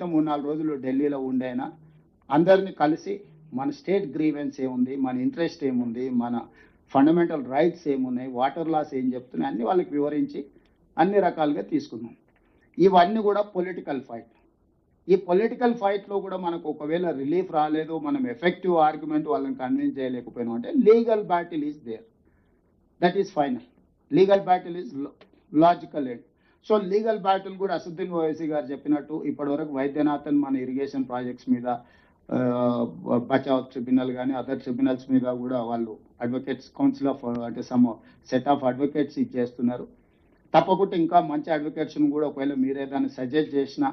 కనీసం 3-4 రోజులు ఢిల్లీలో ఉండైనా అందరినీ కలిసి మన స్టేట్ గ్రీవెన్స్ ఏముంది, మన ఇంట్రెస్ట్ ఏముంది, మన ఫండమెంటల్ రైట్స్ ఏమున్నాయి, వాటర్ లాస్ ఏం చెప్తున్నాయి అన్ని వాళ్ళకి వివరించి అన్ని రకాలుగా తీసుకున్నాం. ఇవన్నీ కూడా పొలిటికల్ ఫైట్. ఈ పొలిటికల్ ఫైట్లో కూడా మనకు ఒకవేళ రిలీఫ్ రాలేదు, మనం ఎఫెక్టివ్ ఆర్గ్యుమెంట్ వాళ్ళని కన్విన్స్ చేయలేకపోయినాం అంటే legal battle is there, that is final. Legal battle is logical end. So legal battle కూడా అసదుద్దీన్ ఓవైసీ గారు చెప్పినట్టు ఇప్పటివరకు వైద్యనాథన్ మన ఇరిగేషన్ ప్రాజెక్ట్స్ మీద బచావ్ ట్రిబ్యునల్ కానీ అదర్ ట్రిబ్యునల్స్ మీద కూడా వాళ్ళు అడ్వకేట్స్ కౌన్సిల్ ఆఫ్ అంటే సమ్ సెట్ ఆఫ్ అడ్వకేట్స్ ఇచ్చేస్తున్నారు. తప్పకుండా ఇంకా మంచి అడ్వకేట్స్ని కూడా ఒకవేళ మీరు ఏదైనా సజెస్ట్ చేసినా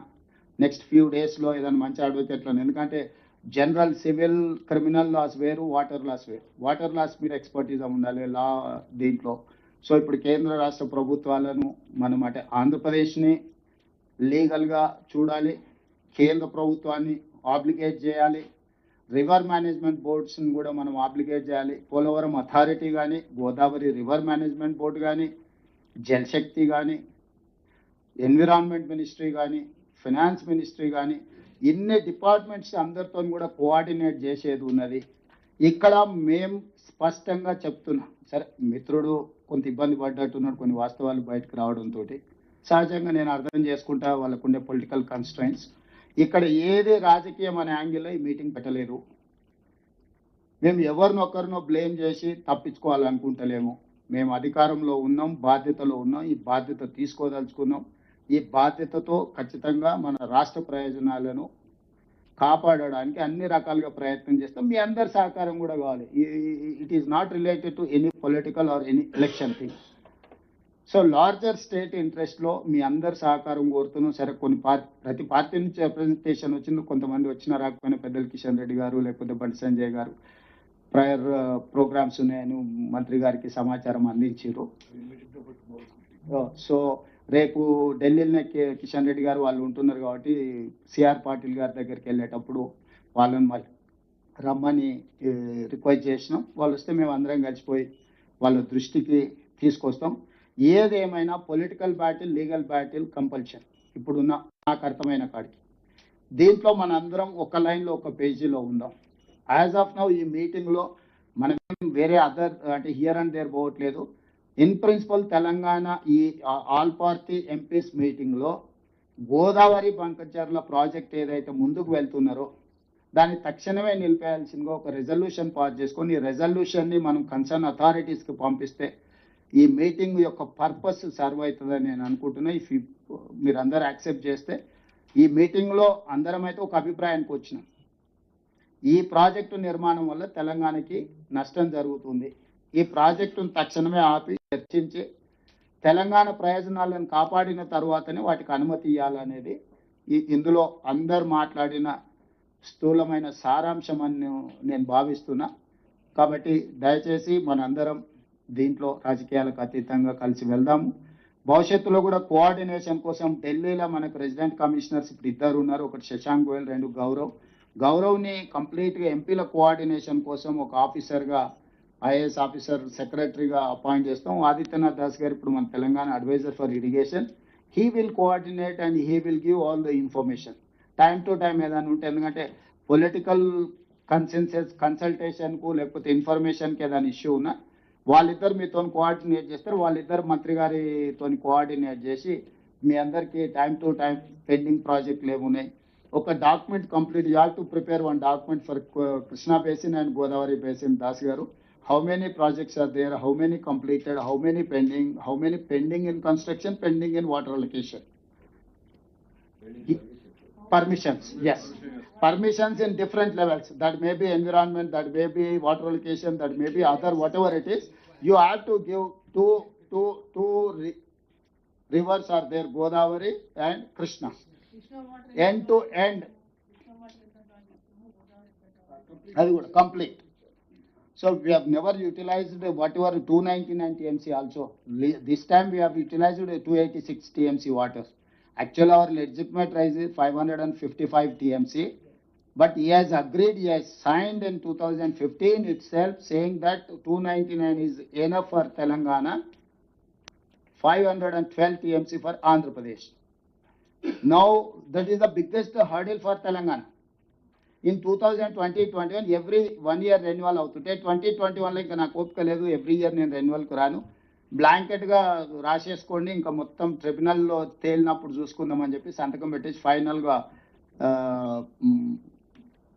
నెక్స్ట్ ఫ్యూ డేస్లో ఏదైనా మంచి అడ్వకేట్లను, ఎందుకంటే జనరల్ సివిల్ క్రిమినల్ లాస్ వేరు, వాటర్ లాస్ వేరు. వాటర్ లాస్ మీరు ఎక్స్పర్టీజ్ ఉండాలి లా దీంట్లో. సో ఇప్పుడు కేంద్ర రాష్ట్ర ప్రభుత్వాలను మనం అంటే ఆంధ్రప్రదేశ్ని లీగల్గా చూడాలి, కేంద్ర ప్రభుత్వాన్ని ఆబ్లిగేట్ చేయాలి, రివర్ మేనేజ్మెంట్ బోర్డ్స్ని కూడా మనం ఆబ్లిగేట్ చేయాలి. పోలవరం అథారిటీ కానీ, గోదావరి రివర్ మేనేజ్మెంట్ బోర్డు కానీ, జలశక్తి కానీ, ఎన్విరాన్మెంట్ మినిస్ట్రీ కానీ, ఫైనాన్స్ మినిస్ట్రీ కానీ, ఇన్ని డిపార్ట్మెంట్స్ అందరితో కూడా కోఆర్డినేట్ చేసేది ఉన్నది. ఇక్కడ మేము స్పష్టంగా చెప్తున్నాం, సరే మిత్రుడు కొంత ఇబ్బంది పడ్డట్టున్నాడు కొన్ని వాస్తవాలు బయటకు రావడంతో, సహజంగా నేను అర్థం చేసుకుంటా వాళ్ళకుండే పొలిటికల్ కన్స్ట్రైన్స్. ఇక్కడ ఏది రాజకీయం అనే యాంగిల్లో ఈ మీటింగ్ పెట్టలేదు. మేము ఎవరినొకరినో బ్లేమ్ చేసి తప్పించుకోవాలనుకుంటలేము. మేము అధికారంలో ఉన్నాం, బాధ్యతలో ఉన్నాం, ఈ బాధ్యత తీసుకోదలుచుకున్నాం. ఈ బాధ్యతతో ఖచ్చితంగా మన రాష్ట్ర ప్రయోజనాలను కాపాడడానికి అన్ని రకాలుగా ప్రయత్నం చేస్తాం. మీ అందరి సహకారం కూడా కావాలి. It is not related to any political or any election thing. So larger state ఇంట్రెస్ట్లో మీ అందరి సహకారం కోరుతున్నాం. సరే కొన్ని ప్రతి పార్టీ నుంచి రిప్రజెంటేషన్ వచ్చింది, కొంతమంది వచ్చినా రాకపోయినా పెద్దలు కిషన్ రెడ్డి గారు లేకపోతే బండి సంజయ్ గారు ప్రయర్ ప్రోగ్రామ్స్ ఉన్నాయని మంత్రి గారికి సమాచారం అందించారు. సో రేపు ఢిల్లీలోనే కిషన్ రెడ్డి గారు వాళ్ళు ఉంటున్నారు కాబట్టి సిఆర్ పాటిల్ గారి దగ్గరికి వెళ్ళేటప్పుడు వాళ్ళని మళ్ళీ రమ్మని రిక్వెస్ట్ చేసినాం. వాళ్ళు వస్తే మేము అందరం కలిసిపోయి వాళ్ళ దృష్టికి తీసుకొస్తాం. ఏదేమైనా political battle, legal battle compulsion ఇప్పుడున్న నాకు అర్థమైన కాడికి. దీంట్లో మన అందరం ఒక లైన్లో ఒక పేజీలో ఉందాం. యాజ్ ఆఫ్ నౌ ఈ మీటింగ్లో మనం వేరే అదర్ అంటే హియర్ అండ్ దేర్ పోవట్లేదు. ఇన్ ప్రిన్సిపల్ తెలంగాణ ఈ ఆల్ పార్టీ ఎంపీస్ మీటింగ్లో గోదావరి బంకచర్ల ప్రాజెక్ట్ ఏదైతే ముందుకు వెళ్తున్నారో దాన్ని తక్షణమే నిలిపేయాల్సిందిగా ఒక రెజల్యూషన్ పాస్ చేసుకొని ఈ రెజల్యూషన్ని మనం కన్సర్న్ అథారిటీస్కి పంపిస్తే ఈ మీటింగ్ యొక్క పర్పస్ సర్వ్ అవుతుందని నేను అనుకుంటున్నా. ఇఫ్ మీరు అందరూ యాక్సెప్ట్ చేస్తే ఈ మీటింగ్లో అందరం అయితే ఒక అభిప్రాయానికి వచ్చినాం, ఈ ప్రాజెక్టు నిర్మాణం వల్ల తెలంగాణకి నష్టం జరుగుతుంది, ఈ ప్రాజెక్టును తక్షణమే ఆపి చర్చించి తెలంగాణ ప్రయోజనాలను కాపాడిన తర్వాతనే వాటికి అనుమతి ఇవ్వాలనేది ఇందులో అందరు మాట్లాడిన స్థూలమైన సారాంశం అని నేను భావిస్తున్నా. కాబట్టి దయచేసి మనందరం దీంట్లో రాజకీయాలకు అతీతంగా కలిసి వెళ్దాము. భవిష్యత్తులో కూడా కోఆర్డినేషన్ కోసం ఢిల్లీలో మనకు రెసిడెంట్ కమిషనర్స్ ఇప్పుడు 2 ఉన్నారు, ఒకటి శశాంక్ గోయల్, 2 గౌరవ్ని కంప్లీట్గా ఎంపీల కోఆర్డినేషన్ కోసం ఒక ఆఫీసర్గా ఐఏఎస్ ఆఫీసర్ సెక్రటరీగా అపాయింట్ చేస్తాం. ఆదిత్యనాథ్ దాస్ గారు ఇప్పుడు మన Telangana adviser for irrigation. He will coordinate and he will give all the information time to time ఏదైనా ఉంటే. ఎందుకంటే పొలిటికల్ కన్సల్టేషన్కు లేకపోతే ఇన్ఫర్మేషన్కి ఏదైనా ఇష్యూ ఉన్నా వాళ్ళిద్దరు మీతో కోఆర్డినేట్ చేస్తారు. వాళ్ళిద్దరు మంత్రి గారితో కోఆర్డినేట్ చేసి మీ అందరికీ టైం టు టైం పెండింగ్ ప్రాజెక్టులు ఏమున్నాయి ఒక document complete. You have to prepare one document for Krishna basin and Godavari basin. Das గారు, how many projects are there, how many completed, how many pending in construction, pending in water allocation, permissions, yes, permissions in different levels. That may be environment, that may be water allocation, that may be other, whatever it is. You have to give two rivers are there, Godavari and Krishna, end to end. That is complete. So we have never utilized whatever 299 TMC also. This time we have utilized 286 TMC water. Actually our legitimate rise is 555 TMC. But he has agreed, he has signed in 2015 itself saying that 299 is enough for Telangana, 512 TMC for Andhra Pradesh. Now that is the biggest hurdle for Telangana. In 2020-21 every 1 year renewal అవుతుంటే 2021లో ఇంకా నాకు ఓపిక లేదు, every year నేను రెన్యువల్కి రాను, బ్లాంకెట్గా రాసేసుకోండి, ఇంకా మొత్తం ట్రిబ్యునల్లో తేలినప్పుడు చూసుకుందామని చెప్పి సంతకం పెట్టేసి ఫైనల్గా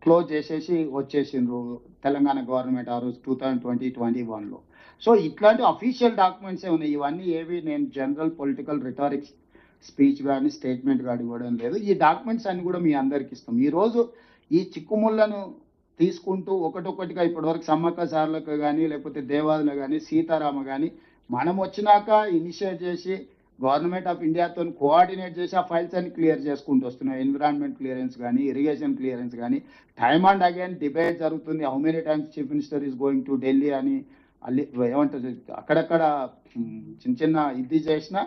క్లోజ్ చేసేసి వచ్చేసిండ్రు తెలంగాణ గవర్నమెంట్ ఆ రోజు 2020-21లో. సో ఇట్లాంటి అఫీషియల్ డాక్యుమెంట్సే ఉన్నాయి. ఇవన్నీ ఏవి నేను జనరల్ పొలిటికల్ రిటారిక్స్ స్పీచ్ కానీ స్టేట్మెంట్ కానీ ఇవ్వడం లేదు. ఈ డాక్యుమెంట్స్ అన్ని కూడా మీ అందరికి ఇస్తాం. ఈరోజు ఈ చిక్కుముళ్లను తీసుకుంటూ ఒకటొకటిగా ఇప్పటివరకు సమ్మక్క సార్లకు కానీ లేకపోతే దేవాదులు కానీ సీతారామ కానీ మనం వచ్చినాక ఇనిషియేట్ చేసి గవర్నమెంట్ ఆఫ్ ఇండియాతో కోఆర్డినేట్ చేసి ఆ ఫైల్స్ అన్ని క్లియర్ చేసుకుంటూ వస్తున్నాం. ఎన్విరాన్మెంట్ క్లియరెన్స్ కానీ ఇరిగేషన్ క్లియరెన్స్ కానీ టైమ్ అండ్ అగైన్ డిబేట్ జరుగుతుంది. How many times chief minister is going to Delhi అని ఏమంటారు అక్కడక్కడ చిన్న చిన్న ఇది చేసిన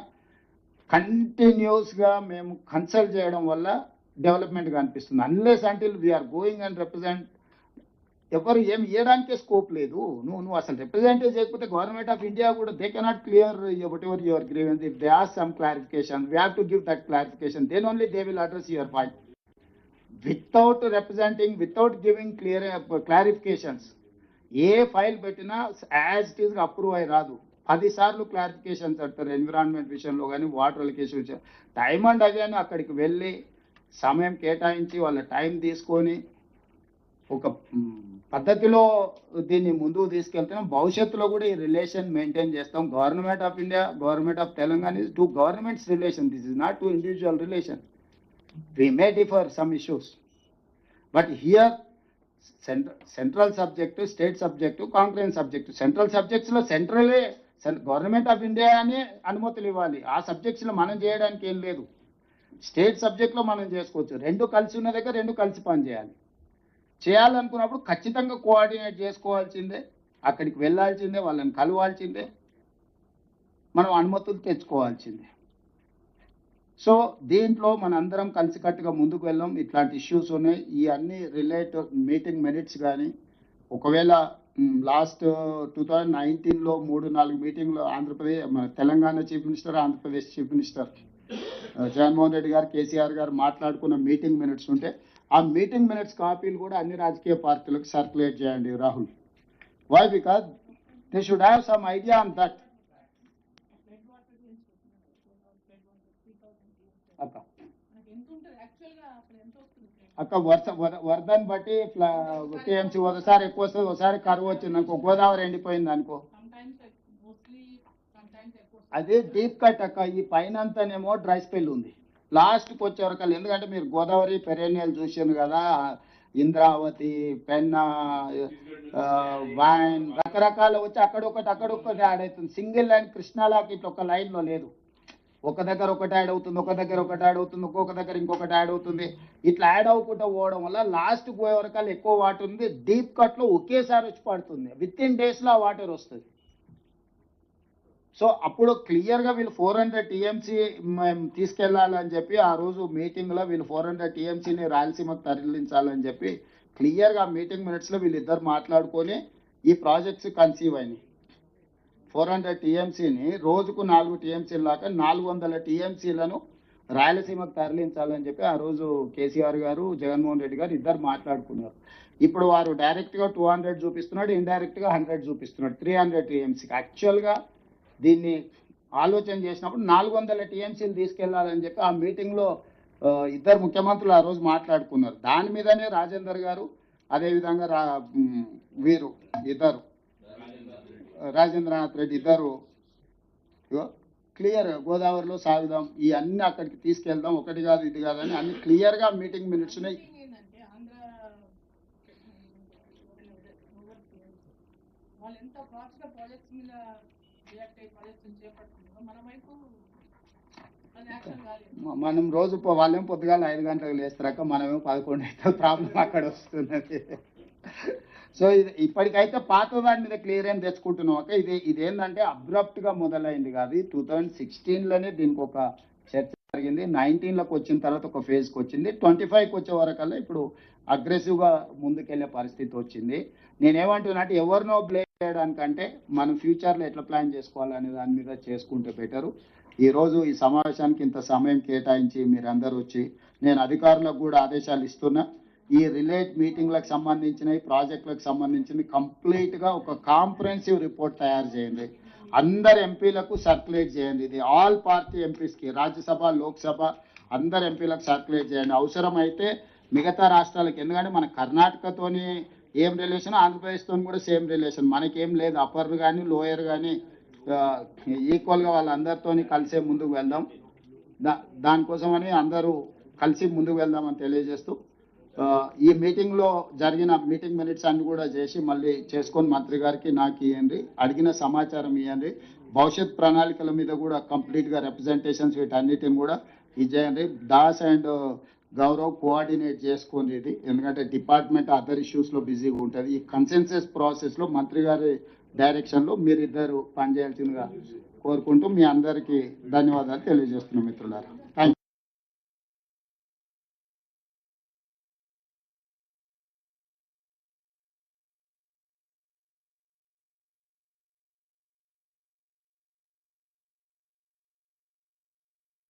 కంటిన్యూస్గా మేము కన్సల్ట్ చేయడం వల్ల డెవలప్మెంట్ కనిపిస్తుంది. Unless until we are going and represent ఎవరు ఏం ఇవ్వడానికే స్కోప్ లేదు. నువ్వు అసలు రిప్రజెంట్ చేయకపోతే గవర్నమెంట్ ఆఫ్ ఇండియా కూడా they cannot clear whatever your grievance. If they are some clarification we have to give that clarification, then only they will address your point. Without representing, without giving clear clarifications ఏ file పెట్టినా as it ఈస్గా approve అయి రాదు. 10 సార్లు clarifications అంటారు environment విషయంలో కానీ water allocation విషయం. టైమ్ అండ్ అగైన్ అక్కడికి వెళ్ళి సమయం కేటాయించి వాళ్ళ టైం తీసుకొని ఒక పద్ధతిలో దీన్ని ముందుకు తీసుకెళ్తున్నాం. భవిష్యత్తులో కూడా ఈ రిలేషన్ మెయింటైన్ చేస్తాం. Government of India, government of Telangana is 2 governments relation. This is not 2 individual relation. We may differ some issues, but here central subject, state subject, concurrent subject. Central సబ్జెక్ట్స్లో సెంట్రలే గవర్నమెంట్ ఆఫ్ ఇండియా అని అనుమతులు ఇవ్వాలి. ఆ సబ్జెక్ట్స్లో మనం చేయడానికి ఏం లేదు. స్టేట్ సబ్జెక్ట్లో మనం చేసుకోవచ్చు. 2 కలిసి ఉన్న దగ్గర 2 కలిసి పనిచేయాలి. చేయాలనుకున్నప్పుడు ఖచ్చితంగా కోఆర్డినేట్ చేసుకోవాల్సిందే, అక్కడికి వెళ్ళాల్సిందే, వాళ్ళని కలవాల్సిందే, మనం అనుమతులు తెచ్చుకోవాల్సిందే. సో దీంట్లో మనందరం కలిసికట్టుగా ముందుకు వెళ్ళాం. ఇట్లాంటి ఇష్యూస్ ఉన్నాయి. ఈ అన్ని రిలేటెడ్ మీటింగ్ మినిట్స్ కానీ ఒకవేళ లాస్ట్ 2019లో 3-4 మీటింగ్లో ఆంధ్రప్రదేశ్ మన Telangana chief minister, Andhra Pradesh chief minister Jaganmohan Reddy గారు, కేసీఆర్ గారు మాట్లాడుకున్న మీటింగ్ మినిట్స్ ఉంటే ఆ మీటింగ్ మినిట్స్ కాపీలు కూడా అన్ని రాజకీయ పార్టీలకు సర్క్యులేట్ చేయండి Rahul. Why? Because they should have some idea on that. అక్క వరదని బట్టి టీఎంసీ ఒకసారి ఎక్కువ వస్తుంది, ఒకసారి కరువు వచ్చింది అనుకో, గోదావరి ఎండిపోయింది అనుకో, అదే డీప్ కట్ అక్క. ఈ పైన అంతానేమో డ్రై స్పెల్ ఉంది, లాస్ట్కి వచ్చే వరకు. ఎందుకంటే మీరు గోదావరి పెరేనియల్ చూసాను కదా, ఇంద్రావతి, పెన్నా, వైన్ రకరకాల వచ్చి అక్కడొకటి యాడ్ అవుతుంది. సింగిల్ లైన్ కృష్ణాలాకి ఇట్లా ఒక లైన్లో లేదు. ఒక దగ్గర ఒకటి యాడ్ అవుతుంది, ఒక దగ్గర ఒకటి యాడ్ అవుతుంది, ఒక్కొక్క దగ్గర ఇంకొకటి యాడ్ అవుతుంది. ఇట్లా యాడ్ అవ్వకుండా పోవడం వల్ల లాస్ట్ పోయే వరకు ఎక్కువ వాటర్ ఉంది. డీప్ కట్లో ఒకేసారి వచ్చి పడుతుంది. విత్ ఇన్ డేస్లో ఆ వాటర్ వస్తుంది. సో అప్పుడు క్లియర్గా వీళ్ళు 400 TMC మేము తీసుకెళ్లాలని చెప్పి ఆ రోజు మీటింగ్లో వీళ్ళు 400 TMCని రాయలసీమకు తరలించాలని చెప్పి క్లియర్గా మీటింగ్ మినిట్స్లో వీళ్ళిద్దరు మాట్లాడుకొని ఈ ప్రాజెక్ట్స్ కన్సీవ్ అయినాయి. 400 TMCని రోజుకు 4 TMC లాగా 400 TMCలను రాయలసీమకు తరలించాలని చెప్పి ఆ రోజు కేసీఆర్ గారు, జగన్మోహన్ రెడ్డి గారు ఇద్దరు మాట్లాడుకున్నారు. ఇప్పుడు వారు డైరెక్ట్గా 200 చూపిస్తున్నాడు, ఇండైరెక్ట్గా 100 చూపిస్తున్నాడు, 300 TMCకి. యాక్చువల్గా దీన్ని ఆలోచన చేసినప్పుడు 400 TMCలు తీసుకెళ్లాలని చెప్పి ఆ మీటింగ్లో ఇద్దరు ముఖ్యమంత్రులు ఆ రోజు మాట్లాడుకున్నారు. దాని మీదనే రాజేందర్ గారు, అదేవిధంగా వీరు ఇద్దరు రాజేంద్రనాథ్ రెడ్డి ఇద్దరు క్లియర్ గోదావరిలో సాగుదాం, ఈ అన్ని అక్కడికి తీసుకెళ్దాం, ఒకటి కాదు ఇది కాదని అన్ని క్లియర్గా మీటింగ్ మినిట్స్ ఉన్నాయి. మనం రోజు వాళ్ళేమో పొద్దుగాల 5 గంటలకు లేస్తారక, మనమేమో 11 అయితే ప్రాబ్లం అక్కడ వస్తున్నది. సో ఇది ఇప్పటికైతే పాత దాని మీద క్లియర్ ఏం తెచ్చుకుంటున్నాం అక్క. ఇదేంటంటే అబ్రప్ట్గా మొదలైంది కాదు. 2016లోనే దీనికి ఒక చర్చ జరిగింది. 19లోకి వచ్చిన తర్వాత ఒక ఫేజ్కి వచ్చింది. 25కి వచ్చే వరకల్లా ఇప్పుడు అగ్రెసివ్గా ముందుకెళ్లే పరిస్థితి వచ్చింది. నేనేమంటున్నా అంటే ఎవరినో బ్లేమ్ చేయడానికంటే మనం ఫ్యూచర్లో ఎట్లా ప్లాన్ చేసుకోవాలనే దాని మీద చేసుకుంటే బెటరు. ఈరోజు ఈ సమావేశానికి ఇంత సమయం కేటాయించి మీరందరూ వచ్చి నేను అధికారులకు కూడా ఆదేశాలు ఇస్తున్నా. ఈ రిలేట్ మీటింగ్లకు సంబంధించిన ప్రాజెక్టులకు సంబంధించింది కంప్లీట్గా ఒక కాంప్రహెన్సివ్ రిపోర్ట్ తయారు చేయండి. అందరు ఎంపీలకు సర్క్యులేట్ చేయండి. ఇది ఆల్ పార్టీ ఎంపీస్కి, రాజ్యసభ లోక్సభ అందరు ఎంపీలకు సర్క్యులేట్ చేయండి. అవసరమైతే మిగతా రాష్ట్రాలకు, ఎందుకంటే మన కర్ణాటకతోని ఏం రిలేషన్, ఆంధ్రప్రదేశ్తో కూడా సేమ్ రిలేషన్, మనకేం లేదు. అప్పర్ కానీ లోయర్ కానీ ఈక్వల్గా వాళ్ళందరితో కలిసే ముందుకు వెళ్దాం. దానికోసమని అందరూ కలిసి ముందుకు వెళ్దామని తెలియజేస్తూ ఈ మీటింగ్లో జరిగిన మీటింగ్ మినిట్స్ అన్ని కూడా చేసి మళ్ళీ చేసుకొని మంత్రి గారికి నాకు ఇవ్వండి, అడిగిన సమాచారం ఇవ్వండి. భవిష్యత్ ప్రణాళికల మీద కూడా కంప్లీట్గా రిప్రజెంటేషన్స్ వీటన్నిటిని కూడా ఇచ్చేయండి. దాస్ అండ్ గౌరవ్ కోఆర్డినేట్ చేసుకోండి ఇది, ఎందుకంటే డిపార్ట్మెంట్ అదర్ ఇష్యూస్లో బిజీగా ఉంటుంది. ఈ కన్సెన్సస్ ప్రాసెస్లో మంత్రి గారి డైరెక్షన్లో మీరిద్దరు పనిచేయాల్సిందిగా కోరుకుంటూ మీ అందరికీ ధన్యవాదాలు తెలియజేస్తున్నాం మిత్రులారా.